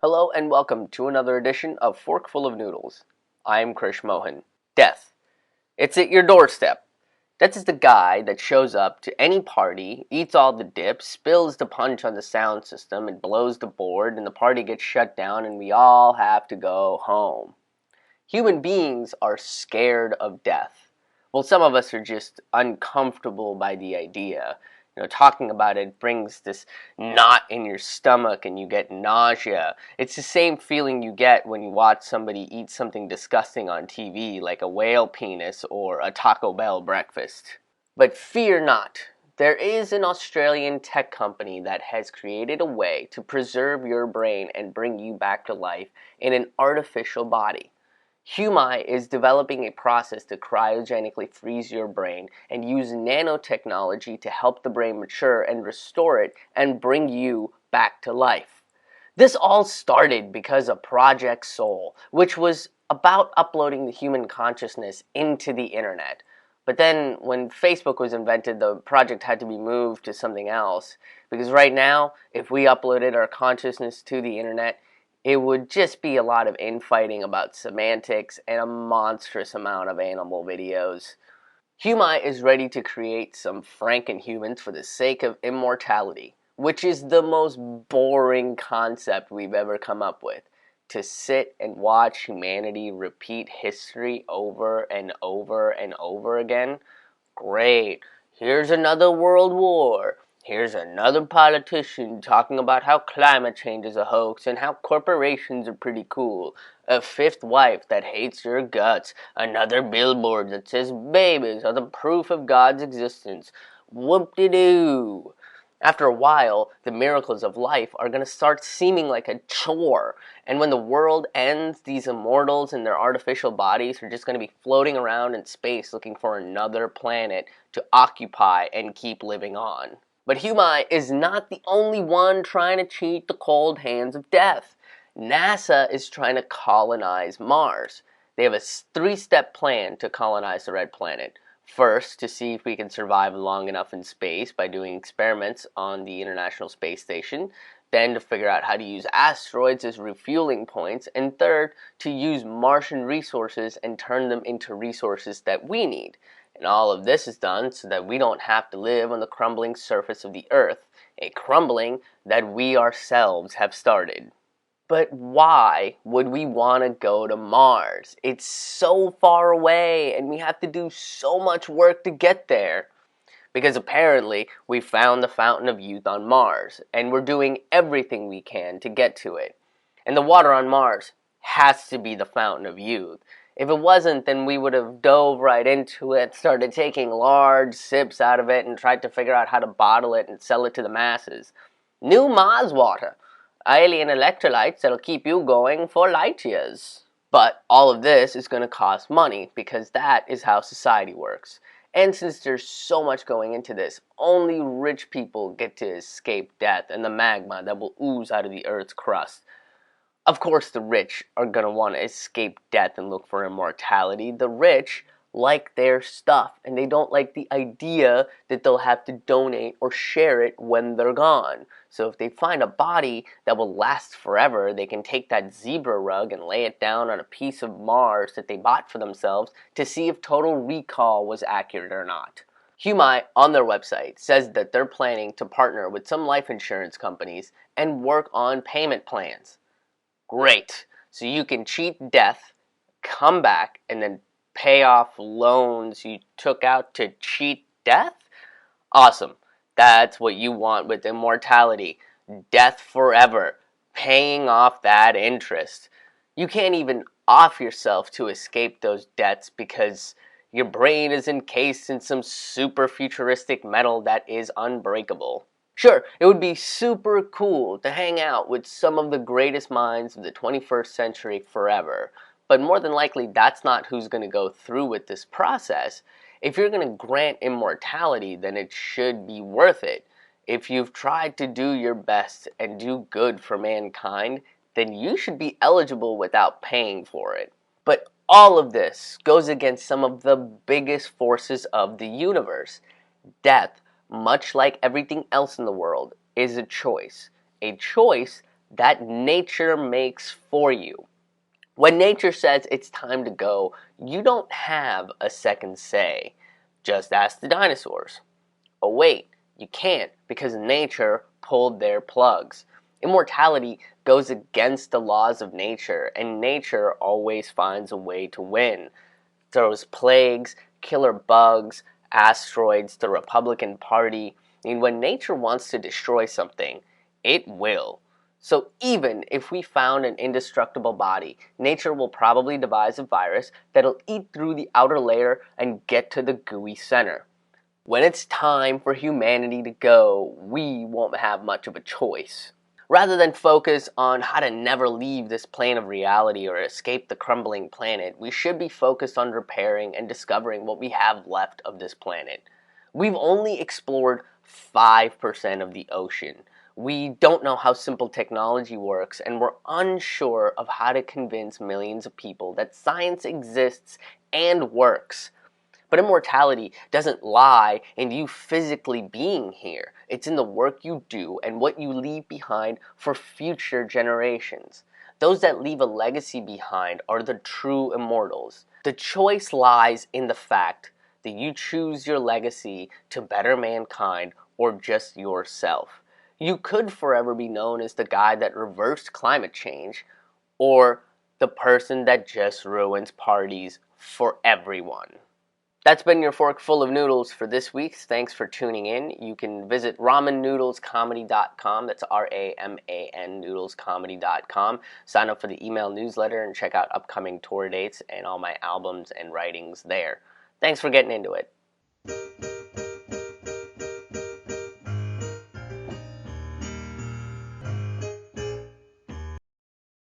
Hello and welcome to another edition of Forkful of Noodles. I'm Krish Mohan. Death. It's at your doorstep. Death is the guy that shows up to any party, eats all the dip, spills the punch on the sound system, and blows the board, and the party gets shut down, and we all have to go home. Human beings are scared of death. Well, some of us are just uncomfortable by the idea. Talking about it brings this knot in your stomach and you get nausea. It's the same feeling you get when you watch somebody eat something disgusting on TV, like a whale penis or a Taco Bell breakfast. But fear not. There is an Australian tech company that has created a way to preserve your brain and bring you back to life in an artificial body. Humai is developing a process to cryogenically freeze your brain and use nanotechnology to help the brain mature and restore it and bring you back to life. This all started because of Project Soul, which was about uploading the human consciousness into the internet. But then when Facebook was invented, the project had to be moved to something else. Because right now, if we uploaded our consciousness to the internet, it would just be a lot of infighting about semantics and a monstrous amount of animal videos. Humai is ready to create some Frankenhumans for the sake of immortality, which is the most boring concept we've ever come up with. To sit and watch humanity repeat history over and over and over again? Great. Here's another world war. Here's another politician talking about how climate change is a hoax and how corporations are pretty cool. A fifth wife that hates your guts. Another billboard that says babies are the proof of God's existence. Whoop-de-doo. After a while, the miracles of life are going to start seeming like a chore. And when the world ends, these immortals in their artificial bodies are just going to be floating around in space looking for another planet to occupy and keep living on. But Humai is not the only one trying to cheat the cold hands of death. NASA is trying to colonize Mars. They have a three-step plan to colonize the red planet. First, to see if we can survive long enough in space by doing experiments on the International Space Station. Then to figure out how to use asteroids as refueling points. And third, to use Martian resources and turn them into resources that we need. And all of this is done so that we don't have to live on the crumbling surface of the Earth, a crumbling that we ourselves have started. But why would we want to go to Mars? It's so far away and we have to do so much work to get there. Because apparently we found the fountain of youth on Mars and we're doing everything we can to get to it. And the water on Mars has to be the fountain of youth. If it wasn't, then we would have dove right into it, started taking large sips out of it and tried to figure out how to bottle it and sell it to the masses. New Mars water. Alien electrolytes that'll keep you going for light years. But all of this is going to cost money because that is how society works. And since there's so much going into this, only rich people get to escape death and the magma that will ooze out of the Earth's crust. Of course the rich are going to want to escape death and look for immortality. The rich like their stuff and they don't like the idea that they'll have to donate or share it when they're gone. So if they find a body that will last forever, they can take that zebra rug and lay it down on a piece of Mars that they bought for themselves to see if Total Recall was accurate or not. Humai, on their website, says that they're planning to partner with some life insurance companies and work on payment plans. Great. So you can cheat death, come back, and then pay off loans you took out to cheat death? Awesome. That's what you want with immortality. Death forever. Paying off that interest. You can't even off yourself to escape those debts because your brain is encased in some super futuristic metal that is unbreakable. Sure, it would be super cool to hang out with some of the greatest minds of the 21st century forever, but more than likely that's not who's going to go through with this process. If you're going to grant immortality, then it should be worth it. If you've tried to do your best and do good for mankind, then you should be eligible without paying for it. But all of this goes against some of the biggest forces of the universe. Death, much like everything else in the world, is a choice that nature makes for you. When nature says it's time to go, you don't have a second say. Just ask the dinosaurs. Oh wait, you can't because nature pulled their plugs. Immortality goes against the laws of nature, and nature always finds a way to win. Throws plagues, killer bugs, asteroids, the Republican Party. I mean, when nature wants to destroy something, it will. So even if we found an indestructible body, nature will probably devise a virus that'll eat through the outer layer and get to the gooey center. When it's time for humanity to go, we won't have much of a choice. Rather than focus on how to never leave this plane of reality or escape the crumbling planet, we should be focused on repairing and discovering what we have left of this planet. We've only explored 5% of the ocean. We don't know how simple technology works, and we're unsure of how to convince millions of people that science exists and works. But immortality doesn't lie in you physically being here. It's in the work you do and what you leave behind for future generations. Those that leave a legacy behind are the true immortals. The choice lies in the fact that you choose your legacy to better mankind or just yourself. You could forever be known as the guy that reversed climate change or the person that just ruins parties for everyone. That's been your fork full of noodles for this week. Thanks for tuning in. You can visit ramennoodlescomedy.com. That's RAMAN noodlescomedy.com. Sign up for the email newsletter and check out upcoming tour dates and all my albums and writings there. Thanks for getting into it.